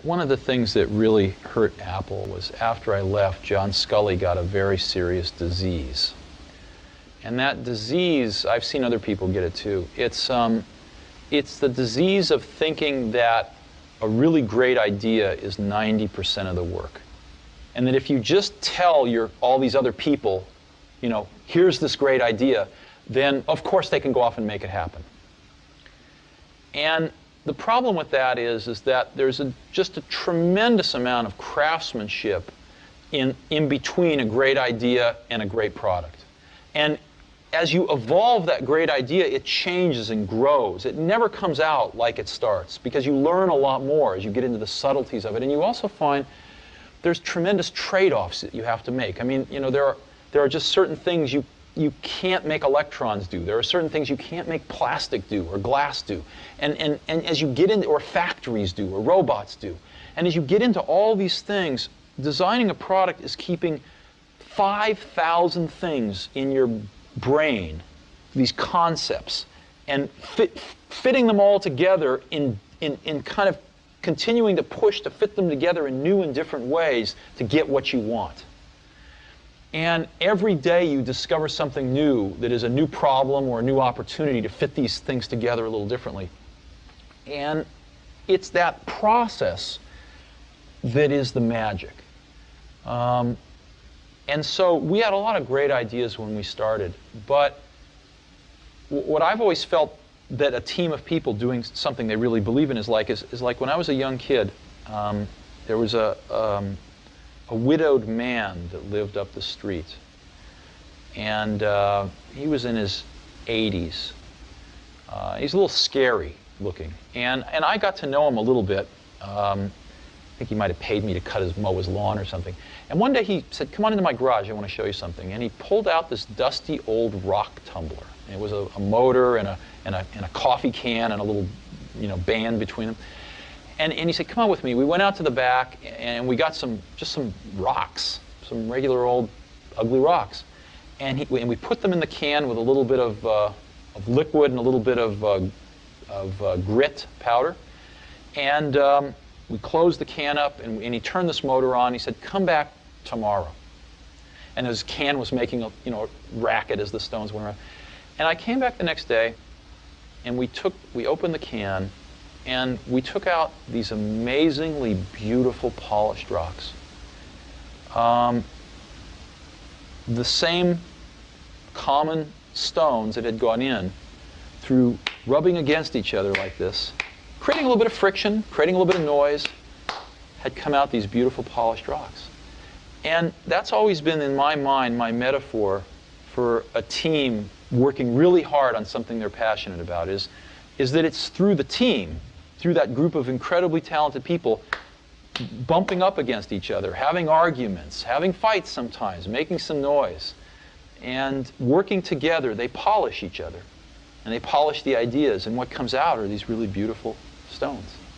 One of the things that really hurt Apple was after I left, John Sculley got a very serious disease. And that disease, I've seen other people get it too. It's the disease of thinking that a really great idea is 90% of the work. And that if you just tell all these other people, you know, here's this great idea, then of course they can go off and make it happen. And the problem with that is that there's just a tremendous amount of craftsmanship in between a great idea and a great product. And as you evolve that great idea, it changes and grows. It never comes out like it starts, because you learn a lot more as you get into the subtleties of it. And you also find there's tremendous trade-offs that you have to make. I mean, you know, there are just certain things you can't make electrons do. There are certain things you can't make plastic do or glass do. And as you get into, or factories do, or robots do. And as you get into all these things, designing a product is keeping 5,000 things in your brain, these concepts, and fitting them all together in kind of continuing to push to fit them together in new and different ways to get what you want. And every day you discover something new that is a new problem or a new opportunity to fit these things together a little differently. And it's that process that is the magic. And so we had a lot of great ideas when we started, but what I've always felt that a team of people doing something they really believe in is like when I was a young kid, there was a widowed man that lived up the street, and he was in his 80s. He's a little scary looking, and I got to know him a little bit. I think he might have paid me to mow his lawn or something. And one day he said, "Come on into my garage, I want to show you something." And he pulled out this dusty old rock tumbler. And it was a motor and a coffee can and a little, you know, band between them. And he said, "Come on with me." We went out to the back and we got just some rocks, some regular old ugly rocks. And we put them in the can with a little bit of liquid and a little bit of grit powder. And we closed the can up, and he turned this motor on. He said, "Come back tomorrow." And his can was making a racket as the stones went around. And I came back the next day, and we opened the can, and we took out these amazingly beautiful polished rocks. The same common stones that had gone in through rubbing against each other like this, creating a little bit of friction, creating a little bit of noise, had come out these beautiful polished rocks. And that's always been, in my mind, my metaphor for a team working really hard on something they're passionate about, is that it's through the team, through that group of incredibly talented people, bumping up against each other, having arguments, having fights sometimes, making some noise, and working together, they polish each other. And they polish the ideas, and what comes out are these really beautiful stones.